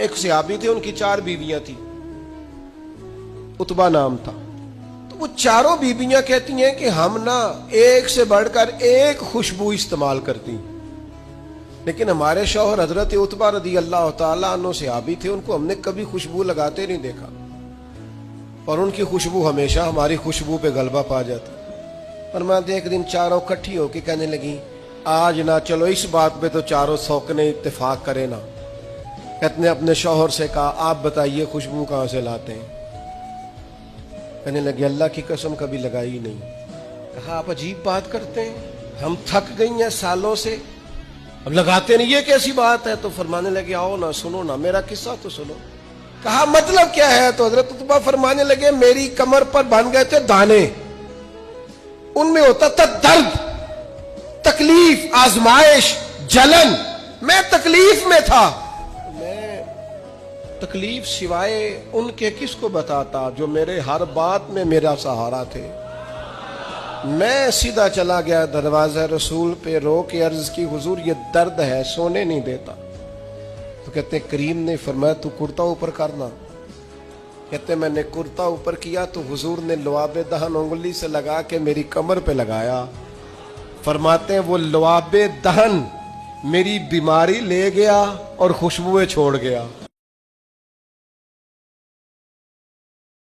ایک صحابی تھے، ان کی 4 بیویاں تھیں، عتبہ نام تھا. تو وہ چاروں بیویاں کہتی ہیں کہ ہم نا ایک سے بڑھ کر ایک خوشبو استعمال کرتی، لیکن ہمارے شوہر حضرت عتبہ رضی اللہ تعالیٰ عنہ صحابی تھے، ان کو ہم نے کبھی خوشبو لگاتے نہیں دیکھا، اور ان کی خوشبو ہمیشہ ہماری خوشبو پہ غلبہ پا جاتی. فرماتے ایک دن چاروں کٹھی ہو کے کہنے لگی آج نہ چلو اس بات پہ تو چاروں سوکنے اتفاق کرے نا. کہتے نے اپنے شوہر سے کہا آپ بتائیے خوشبو کہاں سے لاتے ہیں؟ کہنے لگے اللہ کی قسم کبھی لگائی نہیں. کہا آپ عجیب بات کرتے ہیں، ہم تھک گئی ہیں سالوں سے، اب لگاتے نہیں، یہ کیسی بات ہے؟ تو فرمانے لگے آؤ نا سنو نا میرا قصہ تو سنو. کہا مطلب کیا ہے؟ تو حضرت عتبہ فرمانے لگے میری کمر پر بن گئے تھے دانے، ان میں ہوتا تھا درد، تکلیف، آزمائش، جلن. میں تکلیف میں تھا، میں تکلیف سوائے ان کے کس کو بتاتا جو میرے ہر بات میں میرا سہارا تھے. میں سیدھا چلا گیا دروازہ رسول پہ، رو کے عرض کی حضور یہ درد ہے، سونے نہیں دیتا. تو کہتے کریم نے فرمایا تو کرتا اوپر کرنا. کہتے میں نے کرتا اوپر کیا تو حضور نے لعاب دہن انگلی سے لگا کے میری کمر پہ لگایا. فرماتے ہیں وہ لعاب دہن میری بیماری لے گیا اور خوشبوئیں چھوڑ گیا.